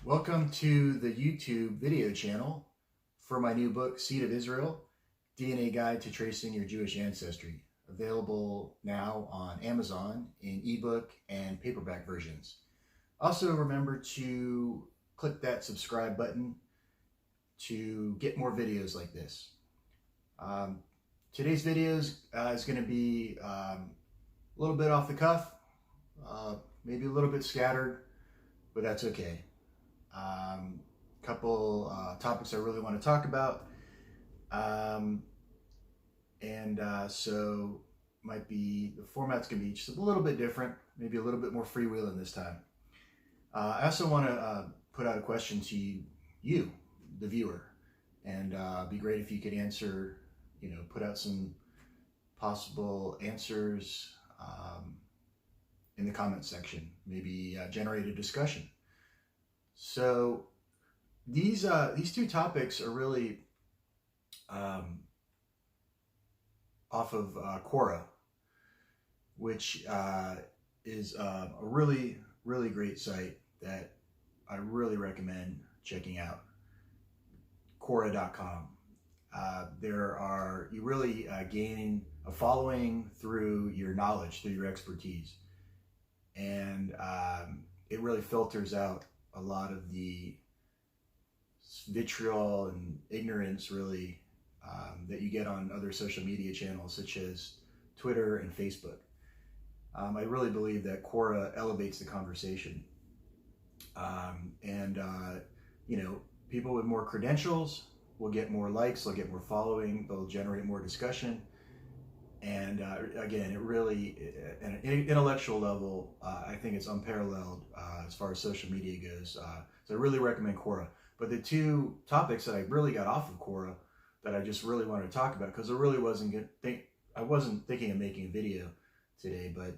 Welcome to the YouTube video channel for my new book, Seed of Israel, DNA Guide to Tracing Your Jewish Ancestry, available now on Amazon in ebook and paperback versions. Also remember to click that subscribe button to get more videos like this. Today's video is going to be a little bit off the cuff, maybe a little bit scattered, but that's okay. Couple topics I really want to talk about, so might be the format's gonna be just a little bit different, maybe a little bit more freewheeling this time. I also want to put out a question to you, the viewer, and it'd be great if you could answer, put out some possible answers in the comment section, maybe generate a discussion. So these two topics are really off of Quora, which is a really great site that I really recommend checking out. Quora.com. You really gain a following through your knowledge, through your expertise, and it really filters out a lot of the vitriol and ignorance, really, that you get on other social media channels such as Twitter and Facebook. I really believe that Quora elevates the conversation, people with more credentials will get more likes, they'll get more following, they'll generate more discussion, and again, it really, at an intellectual level, I think it's unparalleled as far as social media goes. So I really recommend Quora. But the two topics that I really got off of Quora that I just really wanted to talk about, because I really I wasn't thinking of making a video today, but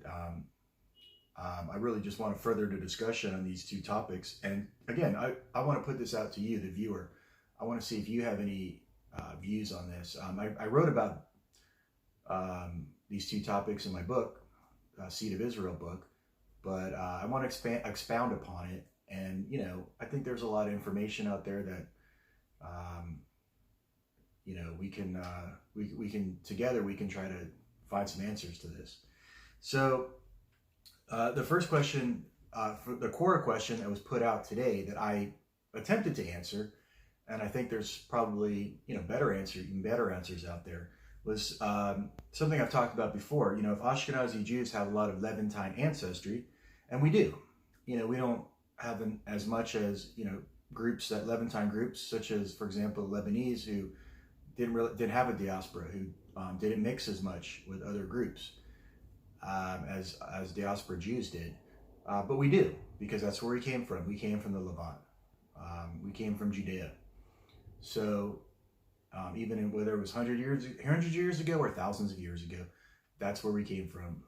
I really just want to further the discussion on these two topics. And again, I want to put this out to you, the viewer. I want to see if you have any views on this. I wrote about these two topics in my book, Seed of Israel book, but I want to expound upon it. And, I think there's a lot of information out there that, we can together, we can try to find some answers to this. So the first question, for the Quora question that was put out today that I attempted to answer, and I think there's probably, even better answers out there, was something I've talked about before. If Ashkenazi Jews have a lot of Levantine ancestry, and we do, we don't have as much as, groups, that Levantine groups, such as, for example, the Lebanese, who didn't have a diaspora, who didn't mix as much with other groups as diaspora Jews did. But we do, because that's where we came from. We came from the Levant. We came from Judea. So even whether it was 100 years ago or thousands of years ago, that's where we came from.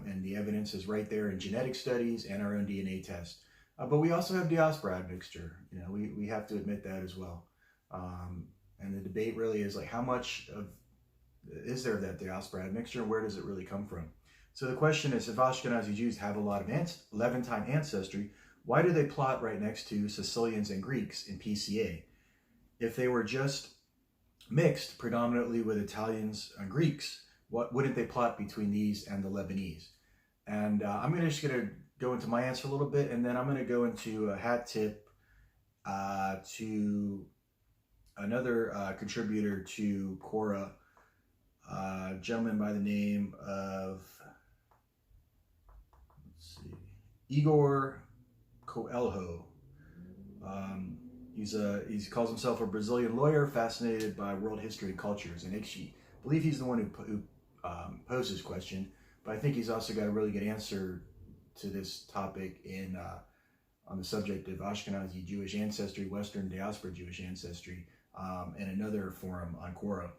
And the evidence is right there in genetic studies and our own DNA test. But we also have diaspora admixture. We have to admit that as well. And the debate really is like, how much is there of that diaspora admixture, and where does it really come from? So the question is, if Ashkenazi Jews have a lot of Levantine ancestry, why do they plot right next to Sicilians and Greeks in PCA? If they were just mixed predominantly with Italians and Greeks, wouldn't they plot between these and the Lebanese? And I'm just going to go into my answer a little bit, and then I'm going to go into a hat tip to another contributor to Quora, a gentleman by the name of, Igor Coelho. He calls himself a Brazilian lawyer fascinated by world history and cultures, and I believe he's the one who posed this question, but I think he's also got a really good answer to this topic on the subject of Ashkenazi Jewish ancestry, Western diaspora Jewish ancestry, in another forum on Quora.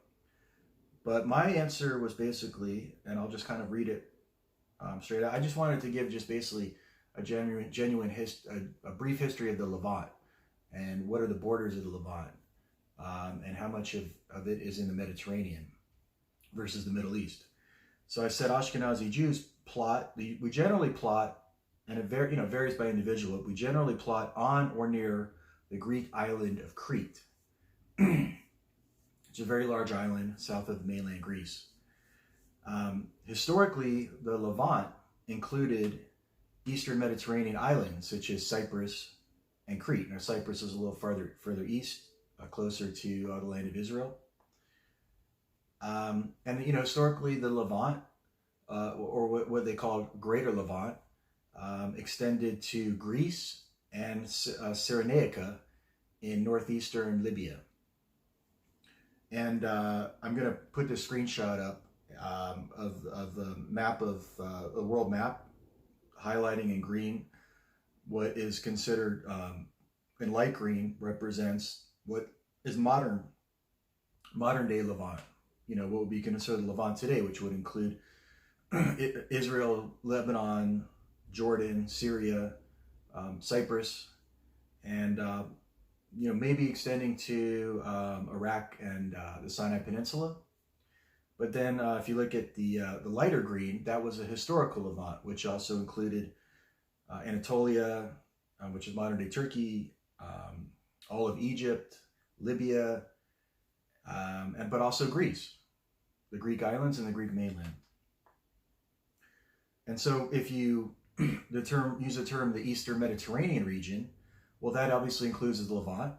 But my answer was basically, and I'll just kind of read it straight out. I just wanted to give just basically a a brief history of the Levant, and what are the borders of the Levant, and how much of it is in the Mediterranean versus the Middle East. So I said Ashkenazi Jews we generally plot and it varies by individual. But we generally plot on or near the Greek island of Crete. It's a very large island south of mainland Greece. Historically, the Levant included Eastern Mediterranean islands such as Cyprus and Crete. Now, Cyprus is a little further east, closer to the land of Israel. And historically, the Levant, or what they call Greater Levant, extended to Greece and Cyrenaica in northeastern Libya. And I'm going to put this screenshot up of the map of the world map, highlighting in green what is considered, in light green represents what is modern day Levant. What would be considered Levant today, which would include Israel, Lebanon, Jordan, Syria, Cyprus, and maybe extending to Iraq and the Sinai Peninsula. But then if you look at the lighter green, that was a historical Levant, which also included Anatolia, which is modern day Turkey, all of Egypt, Libya, but also Greece, the Greek islands and the Greek mainland. And so if you use the term the Eastern Mediterranean region, well, that obviously includes the Levant,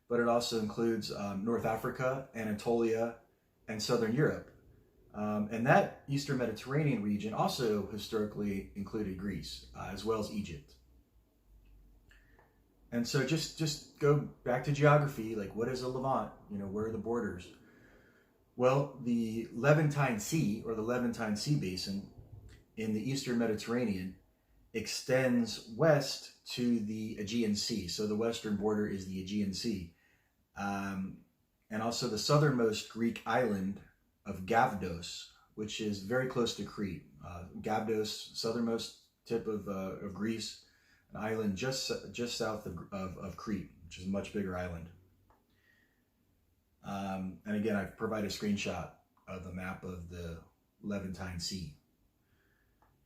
but it also includes North Africa, Anatolia, and Southern Europe. And that Eastern Mediterranean region also historically included Greece, as well as Egypt. And so just go back to geography, like what is a Levant? Where are the borders? Well, the Levantine Sea, or the Levantine Sea Basin in the Eastern Mediterranean, extends west to the Aegean Sea. So the western border is the Aegean Sea. And also the southernmost Greek island of Gavdos, which is very close to Crete. Gavdos, southernmost tip of Greece, an island just south of Crete, which is a much bigger island. And again, I've provided a screenshot of the map of the Levantine Sea.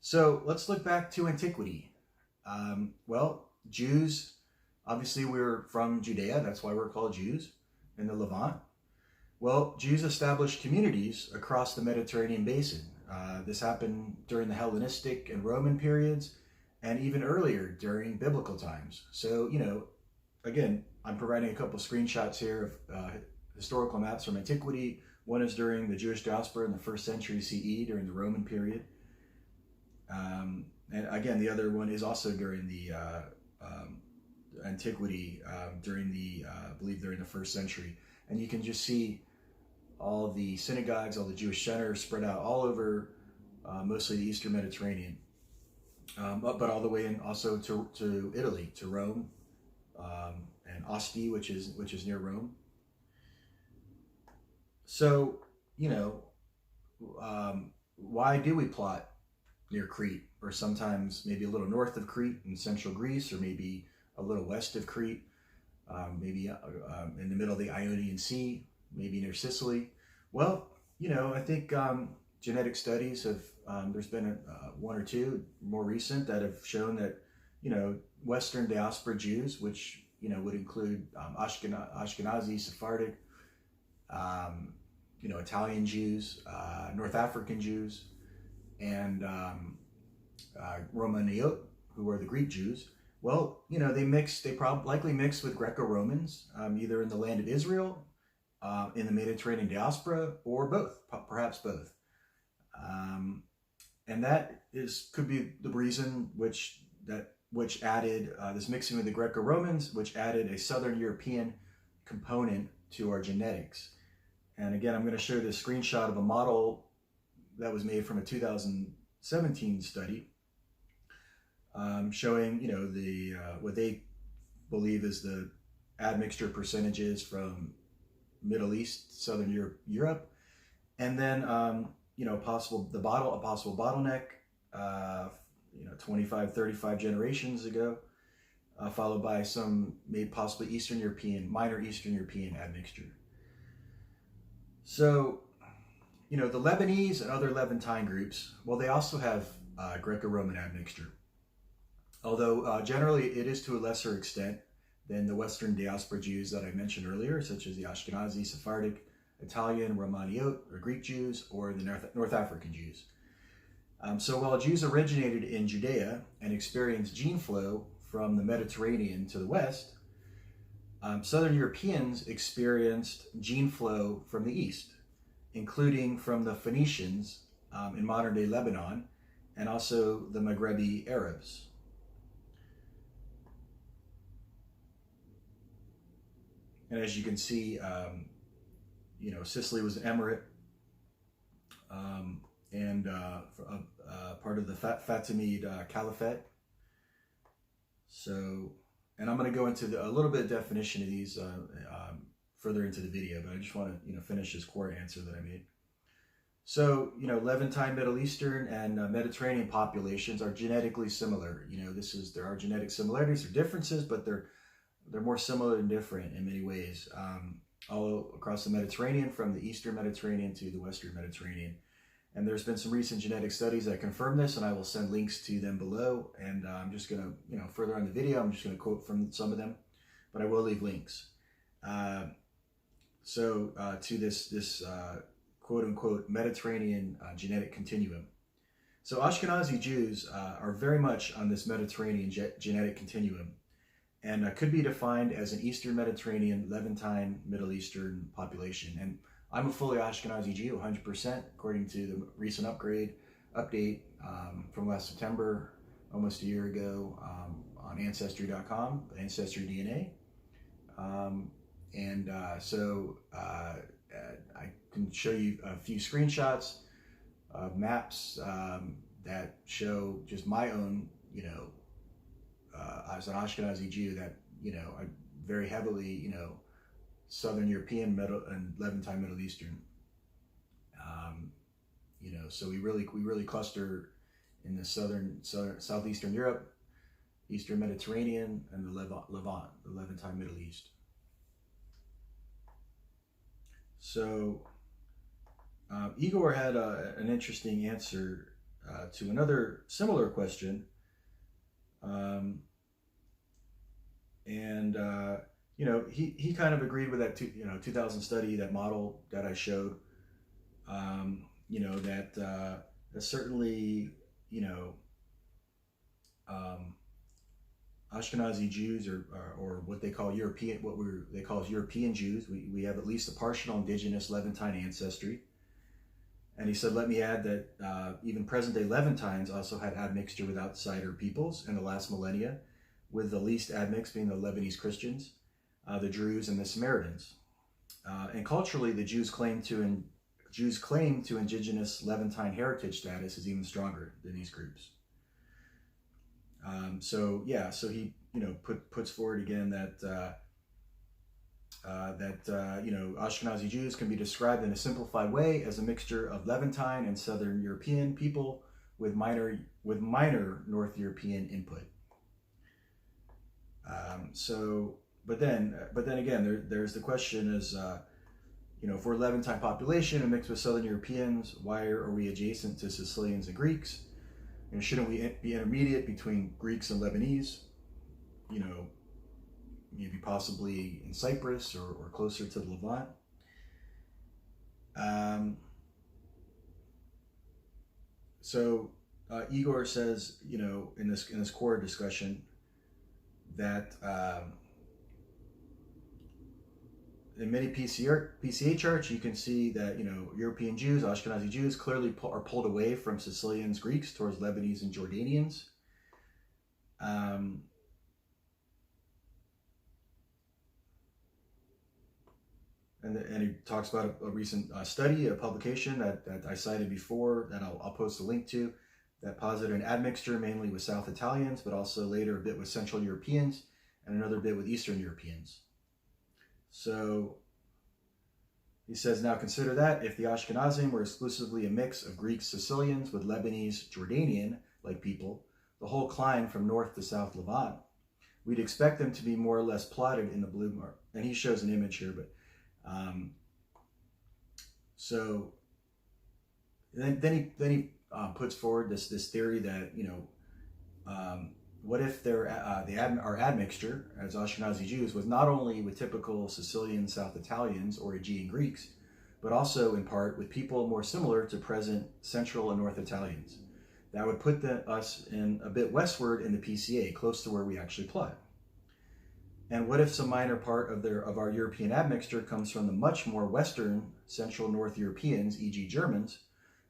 So let's look back to antiquity. Jews, obviously we're from Judea, that's why we're called Jews in the Levant. Well, Jews established communities across the Mediterranean basin. This happened during the Hellenistic and Roman periods, and even earlier during biblical times. So, again, I'm providing a couple of screenshots here of historical maps from antiquity. One is during the Jewish diaspora in the 1st century CE, during the Roman period. And again, the other one is also during the antiquity, during the, I believe during the 1st century. And you can just see all the synagogues, all the Jewish centers spread out all over mostly the Eastern Mediterranean, but all the way in also to Italy, to Rome, and Asti, which is near Rome. So, why do we plot near Crete, or sometimes maybe a little north of Crete in central Greece, or maybe a little west of Crete, maybe in the middle of the Ionian Sea, maybe near Sicily? Well, I think genetic studies have, there's been one or two more recent that have shown that, Western diaspora Jews, which, would include Ashkenazi, Sephardic, Italian Jews, North African Jews, and Romaniot, who are the Greek Jews. Well, they likely mixed with Greco-Romans, either in the land of Israel, in the Mediterranean diaspora, or both, perhaps both. And that could be the reason which added this mixing with the Greco-Romans, which added a Southern European component to our genetics. And again, I'm going to show this screenshot of a model that was made from a 2017 study, showing the what they believe is the admixture percentages from Middle East, Southern Europe, and then a possible bottleneck, 25, 35 generations ago, followed by some possibly minor Eastern European admixture. So, the Lebanese and other Levantine groups, well, they also have Greco-Roman admixture. although generally it is to a lesser extent than the Western diaspora Jews that I mentioned earlier, such as the Ashkenazi, Sephardic, Italian, Romaniot, or Greek Jews, or the North African Jews. So while Jews originated in Judea and experienced gene flow from the Mediterranean to the west, Southern Europeans experienced gene flow from the east, including from the Phoenicians in modern-day Lebanon, and also the Maghrebi Arabs. And as you can see, Sicily was an emirate and part of the Fatimid Caliphate. So, and I'm going to go into a little bit of definition of these further into the video, but I just want to finish this core answer that I made. So, Levantine, Middle Eastern, and Mediterranean populations are genetically similar. There are genetic similarities or differences, but they're more similar than different in many ways, all across the Mediterranean, from the Eastern Mediterranean to the Western Mediterranean. And there's been some recent genetic studies that confirm this, and I will send links to them below. And I'm just going to, further on the video, I'm just going to quote from some of them, but I will leave links. To this quote-unquote Mediterranean genetic continuum. So Ashkenazi Jews are very much on this Mediterranean genetic continuum, and could be defined as an Eastern Mediterranean, Levantine, Middle Eastern population. And I'm a fully Ashkenazi Jew, 100%, according to the recent update from last September, almost a year ago, on Ancestry.com, Ancestry DNA. I can show you a few screenshots of maps that show just my own, as an Ashkenazi Jew, that, I very heavily, Southern European, and Levantine, Middle Eastern. So we really cluster in the Southeastern Europe, Eastern Mediterranean, and the Levant, the Levantine Middle East. So Igor had an interesting answer to another similar question, he kind of agreed with that 2000 study, that model that I showed. That certainly Ashkenazi Jews or what they call European, they call European Jews. We have at least a partial indigenous Levantine ancestry. And he said, let me add that even present-day Levantines also had admixture with outsider peoples in the last millennia, with the least admixed being the Lebanese Christians, the Druze, and the Samaritans. And culturally, the Jews' claim to indigenous Levantine heritage status is even stronger than these groups. So he puts forward again that Ashkenazi Jews can be described in a simplified way as a mixture of Levantine and Southern European people with minor North European input. But then again, there's the question is, if we're a Levantine population and mixed with Southern Europeans, why are we adjacent to Sicilians and Greeks? Shouldn't we be intermediate between Greeks and Lebanese? Maybe possibly in Cyprus or closer to the Levant. Igor says, in this core discussion, that in many PCA charts, you can see that European Jews, Ashkenazi Jews, clearly are pulled away from Sicilians, Greeks towards Lebanese and Jordanians. And he talks about a recent study, a publication that I cited before, that I'll post a link to, that posited an admixture mainly with South Italians, but also later a bit with Central Europeans and another bit with Eastern Europeans. So he says, now consider that if the Ashkenazim were exclusively a mix of Greek Sicilians with Lebanese Jordanian-like people, the whole climb from north to south Levant, we'd expect them to be more or less plotted in the blue mark. And he shows an image here, but then he puts forward this theory that what if our admixture as Ashkenazi Jews was not only with typical Sicilian South Italians or Aegean Greeks, but also in part with people more similar to present Central and North Italians? That would put us in a bit westward in the PCA, close to where we actually plot. And what if some minor part of our European admixture comes from the much more Western Central North Europeans, e.g. Germans,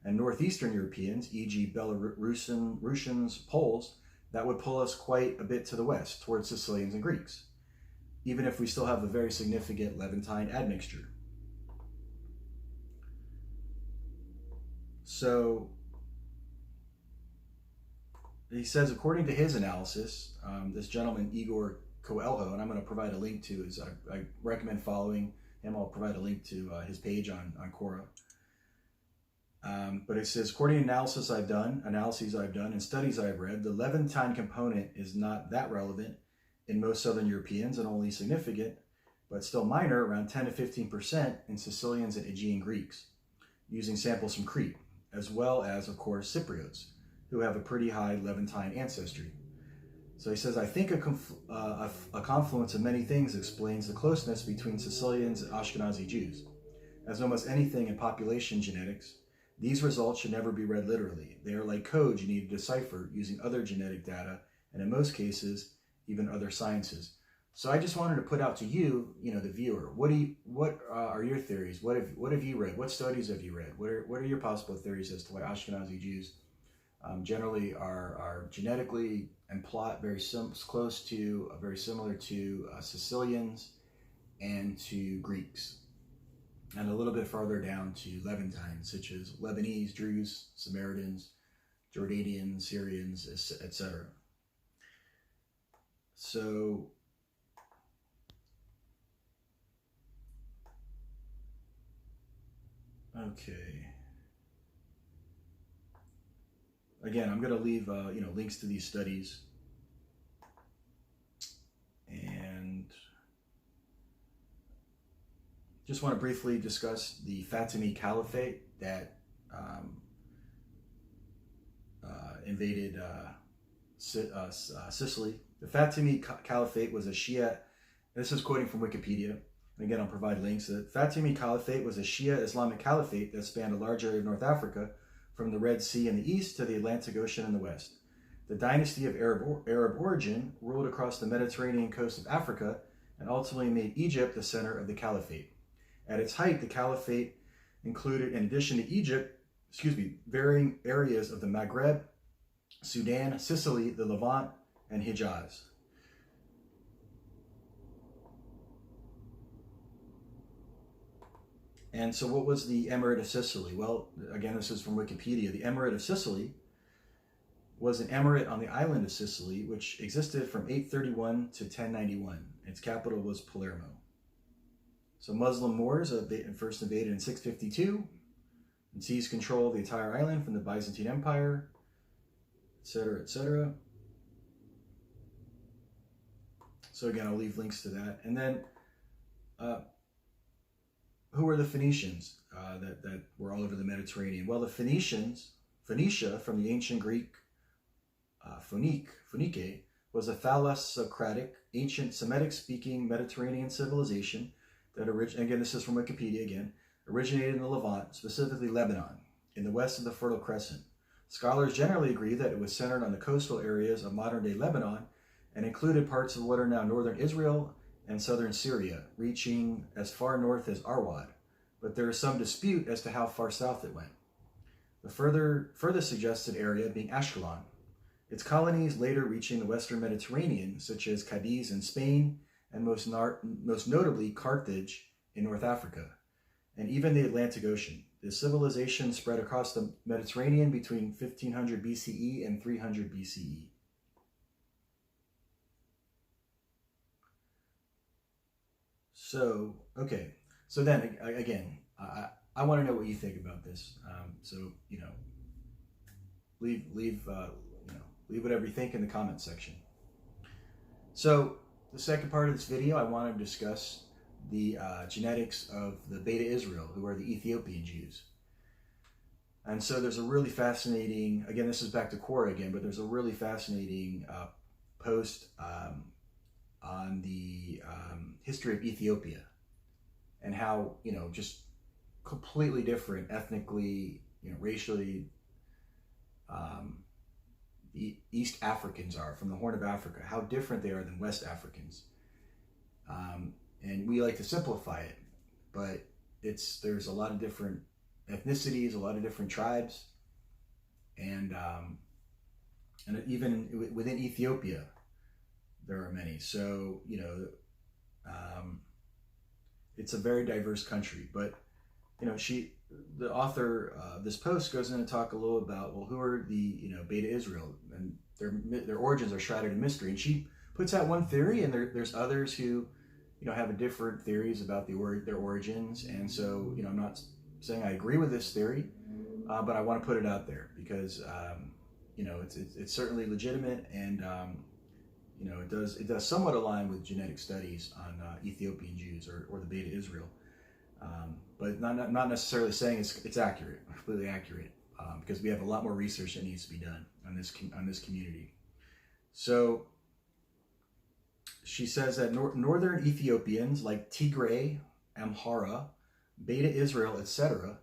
and Northeastern Europeans, e.g. Belarusians, Poles, that would pull us quite a bit to the west, towards Sicilians and Greeks, even if we still have a very significant Levantine admixture. So he says, according to his analysis, this gentleman, Igor Coelho, and I'm going to provide a link to his, I recommend following him. I'll provide a link to his page on Quora. But it says, according to analyses I've done, and studies I've read, the Levantine component is not that relevant in most Southern Europeans and only significant, but still minor, around 10 to 15% in Sicilians and Aegean Greeks, using samples from Crete, as well as, of course, Cypriots, who have a pretty high Levantine ancestry. So he says, I think a confluence of many things explains the closeness between Sicilians and Ashkenazi Jews. As almost anything in population genetics, these results should never be read literally. They are like codes you need to decipher using other genetic data, and in most cases, even other sciences. So I just wanted to put out to you, the viewer, what are your theories? What have you read? What studies have you read? What are your possible theories as to why Ashkenazi Jews generally are genetically and plot very very similar to Sicilians and to Greeks, and a little bit farther down to Levantines, such as Lebanese, Druze, Samaritans, Jordanians, Syrians, etc. So, okay. Again, I'm going to leave links to these studies, and just want to briefly discuss the Fatimid Caliphate that invaded Sicily. The Fatimid Caliphate was a Shia. This is quoting from Wikipedia. And again, I'll provide links. The Fatimid Caliphate was a Shia Islamic caliphate that spanned a large area of North Africa, from the Red Sea in the east to the Atlantic Ocean in the west. The dynasty of Arab origin ruled across the Mediterranean coast of Africa and ultimately made Egypt the center of the caliphate. At its height, the caliphate included, in addition to Egypt, varying areas of the Maghreb, Sudan, Sicily, the Levant, and Hijaz. And so what was the Emirate of Sicily? Well, again, this is from Wikipedia. The Emirate of Sicily was an emirate on the island of Sicily, which existed from 831 to 1091. Its capital was Palermo. So Muslim Moors first invaded in 652 and seized control of the entire island from the Byzantine Empire, etc., etc. So again, I'll leave links to that. And then, who were the Phoenicians that were all over the Mediterranean? Well, the Phoenicia, from the ancient Greek Phonike, was a thalassocratic, ancient Semitic-speaking Mediterranean civilization that again, this is from Wikipedia again, originated in the Levant, specifically Lebanon, in the west of the Fertile Crescent. Scholars generally agree that it was centered on the coastal areas of modern-day Lebanon and included parts of what are now northern Israel and southern Syria, reaching as far north as Arwad, but there is some dispute as to how far south it went. The further suggested area being Ashkelon, its colonies later reaching the western Mediterranean, such as Cadiz in Spain, and most notably Carthage in North Africa, and even the Atlantic Ocean. The civilization spread across the Mediterranean between 1500 BCE and 300 BCE. So, okay. So then, again, I want to know what you think about this. So, leave whatever you think in the comments section. So, the second part of this video, I want to discuss the genetics of the Beta Israel, who are the Ethiopian Jews. And so there's a really fascinating, again, this is back to Quora again, but there's a really fascinating post on the history of Ethiopia and how, just completely different ethnically, racially, the East Africans are from the Horn of Africa, how different they are than West Africans. And we like to simplify it, but there's a lot of different ethnicities, a lot of different tribes, and even within Ethiopia, there are many. So, it's a very diverse country. But, the author of this post goes in to talk a little about, well, who are the, Beta Israel, and their origins are shrouded in mystery. And she puts out one theory, and there's others who, have different theories about their origins. And so, I'm not saying I agree with this theory, but I want to put it out there because, it's certainly legitimate, and it does somewhat align with genetic studies on Ethiopian Jews or the Beta Israel, but not necessarily saying it's accurate, completely accurate, because we have a lot more research that needs to be done on this community. So she says that northern Ethiopians like Tigray, Amhara, Beta Israel, etc.,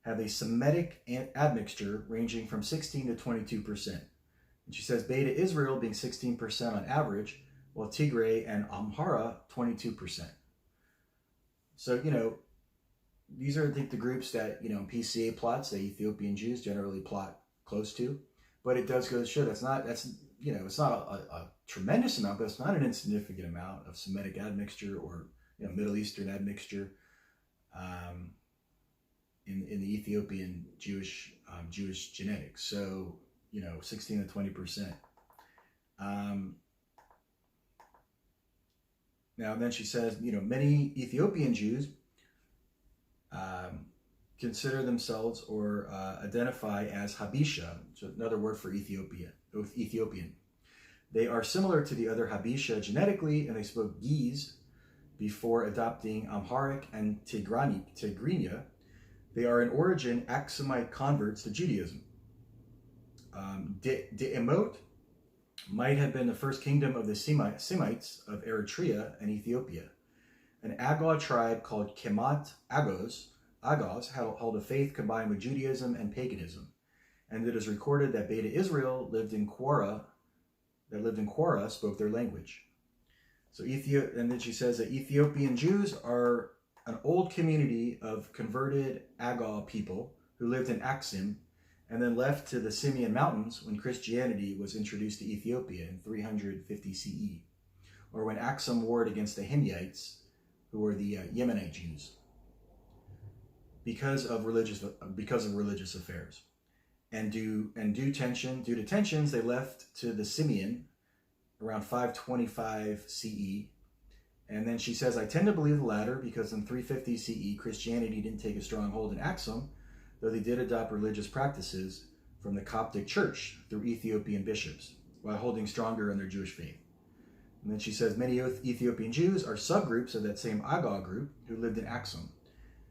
have a Semitic admixture ranging from 16 to 22%. And she says Beta Israel being 16% on average, while Tigray and Amhara 22%. So, these are, I think, the groups that, in PCA plots, the Ethiopian Jews generally plot close to. But it does go to show it's not a tremendous amount, but it's not an insignificant amount of Semitic admixture or, Middle Eastern admixture in the Ethiopian Jewish genetics. So, 16 to 20%. Now, then she says, many Ethiopian Jews consider themselves or identify as Habesha, so another word for Ethiopian. They are similar to the other Habesha genetically, and they spoke Ge'ez before adopting Amharic and Tigrinya. They are in origin Aksumite converts to Judaism. De'emot might have been the first kingdom of the Semites of Eritrea and Ethiopia. An Agaw tribe called Kemat Agos held a faith combined with Judaism and paganism, and it is recorded that Beta Israel lived in Quora spoke their language. So and then she says that Ethiopian Jews are an old community of converted Agaw people who lived in Axum and then left to the Simeon Mountains when Christianity was introduced to Ethiopia in 350 CE, or when Axum warred against the Himyites, who were the Yemenite Jews, because of religious affairs. And due to tensions, they left to the Simeon around 525 CE. And then she says, I tend to believe the latter because in 350 CE, Christianity didn't take a strong hold in Axum, though they did adopt religious practices from the Coptic Church through Ethiopian bishops, while holding stronger in their Jewish faith. And then she says, many Ethiopian Jews are subgroups of that same Agaw group who lived in Axum,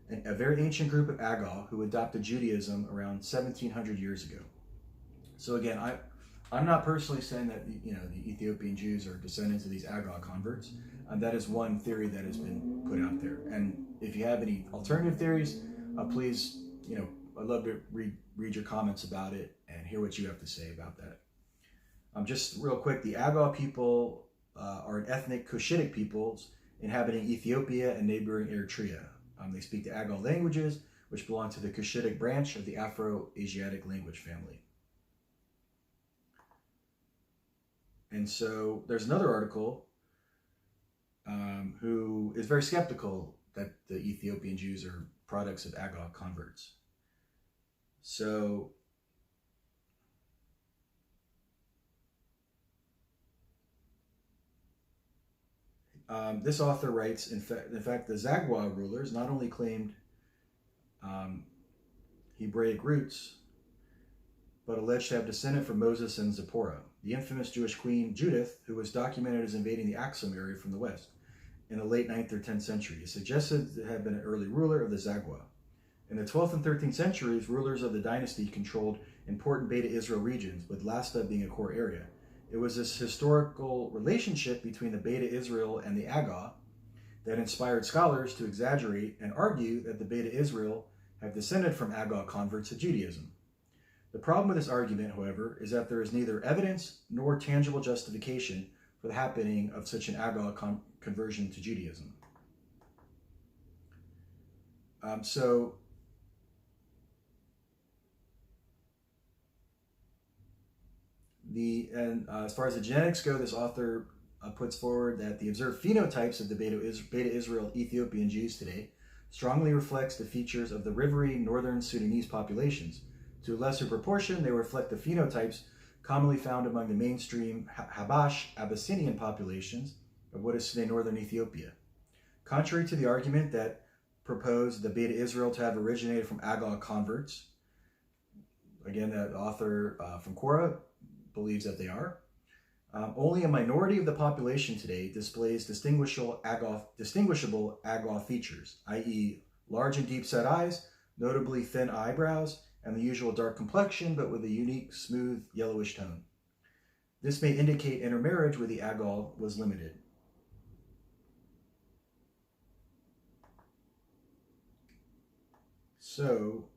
and a very ancient group of Agaw who adopted Judaism around 1700 years ago. So again, I'm not personally saying that the Ethiopian Jews are descendants of these Agaw converts. That is one theory that has been put out there. And if you have any alternative theories, please, I'd love to read your comments about it and hear what you have to say about that. Just real quick, the Agaw people are an ethnic Cushitic peoples inhabiting Ethiopia and neighboring Eritrea. They speak the Agaw languages, which belong to the Cushitic branch of the Afro-Asiatic language family. And so there's another article who is very skeptical that the Ethiopian Jews are products of Agaw converts. So this author writes, in fact, the Zagwa rulers not only claimed Hebraic roots, but alleged to have descended from Moses and Zipporah, the infamous Jewish queen Judith, who was documented as invading the Axum area from the west in the late 9th or 10th century, is suggested to have been an early ruler of the Zagwa. In the 12th and 13th centuries, rulers of the dynasty controlled important Beta Israel regions, with Lasta being a core area. It was this historical relationship between the Beta Israel and the Aga that inspired scholars to exaggerate and argue that the Beta Israel have descended from Aga converts to Judaism. The problem with this argument, however, is that there is neither evidence nor tangible justification for the happening of such an Aga conversion to Judaism. As far as the genetics go, this author puts forward that the observed phenotypes of the Beta Israel Ethiopian Jews today strongly reflects the features of the riverine northern Sudanese populations. To a lesser proportion, they reflect the phenotypes commonly found among the mainstream Habash Abyssinian populations of what is today northern Ethiopia. Contrary to the argument that proposed the Beta Israel to have originated from Aga converts, again, the author from Quora believes that they are, only a minority of the population today displays distinguishable Aga features, i.e. large and deep-set eyes, notably thin eyebrows, and the usual dark complexion, but with a unique, smooth, yellowish tone. This may indicate intermarriage where the Aga was limited. So,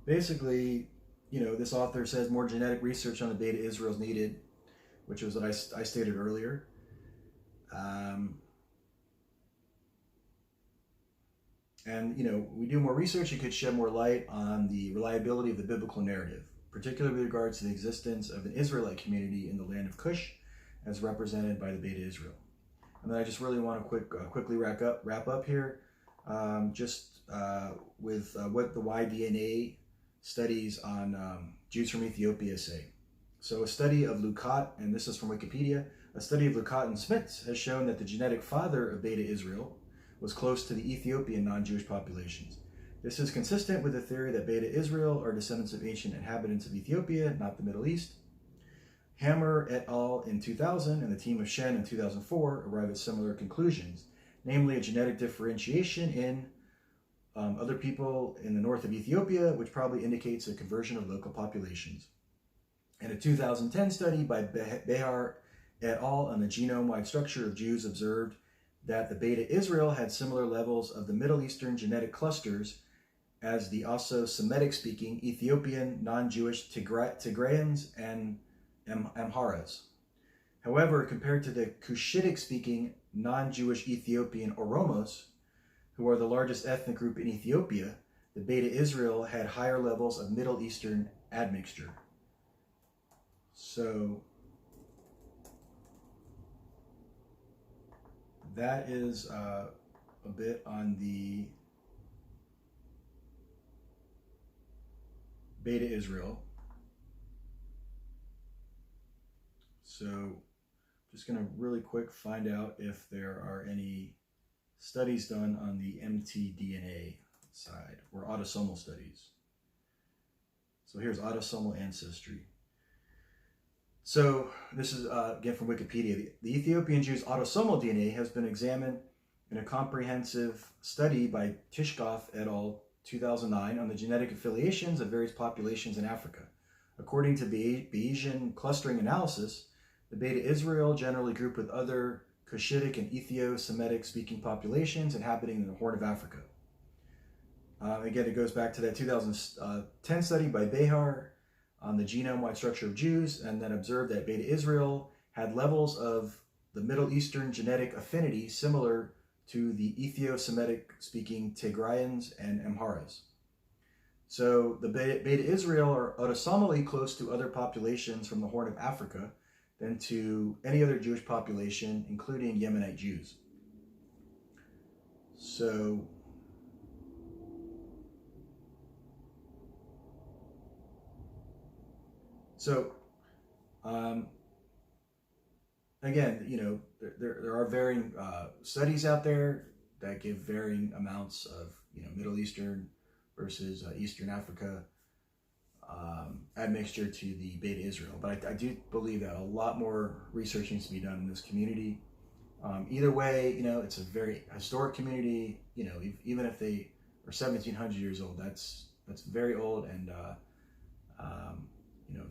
basically, this author says more genetic research on the Beta Israel is needed, which was what I stated earlier. And, we do more research, it could shed more light on the reliability of the biblical narrative, particularly with regards to the existence of an Israelite community in the land of Cush, as represented by the Beta Israel. And then I just really want to quickly wrap up here, with what the Y-DNA studies on Jews from Ethiopia say. So a study of Lukat, and this is from Wikipedia, a study of Lukat and Smits has shown that the genetic father of Beta Israel was close to the Ethiopian non-Jewish populations. This is consistent with the theory that Beta Israel are descendants of ancient inhabitants of Ethiopia, not the Middle East. Hammer et al. In 2000 and the team of Shen in 2004 arrived at similar conclusions, namely a genetic differentiation in other people in the north of Ethiopia, which probably indicates a conversion of local populations. In a 2010 study by Behar et al. On the genome-wide structure of Jews observed that the Beta Israel had similar levels of the Middle Eastern genetic clusters as the also Semitic-speaking Ethiopian non-Jewish Tigrayans and Amharas. However, compared to the Cushitic-speaking non-Jewish Ethiopian Oromos, who are the largest ethnic group in Ethiopia, the Beta Israel had higher levels of Middle Eastern admixture. So that is a bit on the Beta Israel. So just going to really quick find out if there are any studies done on the mtDNA side, or autosomal studies. So here's autosomal ancestry. So this is, again, from Wikipedia. The Ethiopian Jews' autosomal DNA has been examined in a comprehensive study by Tishkoff et al. 2009 on the genetic affiliations of various populations in Africa. According to Bayesian clustering analysis, the Beta Israel generally group with other Cushitic and Ethio-Semitic speaking populations inhabiting in the Horn of Africa. Again, it goes back to that 2010 study by Behar on the genome-wide structure of Jews, and then observed that Beta Israel had levels of the Middle Eastern genetic affinity similar to the Ethio-Semitic speaking Tigrayans and Amharas. So the Beta Israel are autosomally close to other populations from the Horn of Africa than to any other Jewish population, including Yemenite Jews. So again, there are varying studies out there that give varying amounts of, Middle Eastern versus Eastern Africa admixture to the Beta Israel. But I do believe that a lot more research needs to be done in this community. Either way, it's a very historic community. Even if they are 1,700 years old, that's very old, and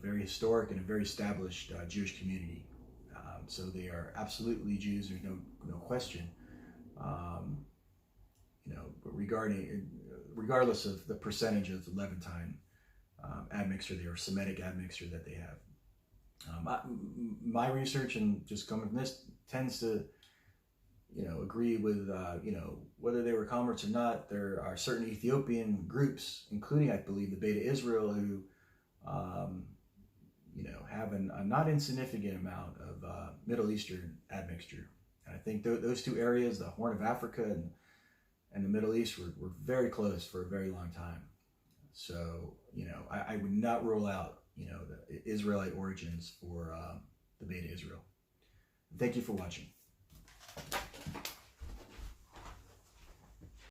very historic and a very established Jewish community. So they are absolutely Jews. There's no question. But regardless of the percentage of the Levantine admixture or Semitic admixture that they have. My research and just coming from this tends to, agree with, whether they were converts or not. There are certain Ethiopian groups, including, I believe, the Beta Israel, who, have a not insignificant amount of Middle Eastern admixture. And I think those two areas, the Horn of Africa and the Middle East, were very close for a very long time. So, I would not rule out, the Israelite origins for the Beta Israel. Thank you for watching.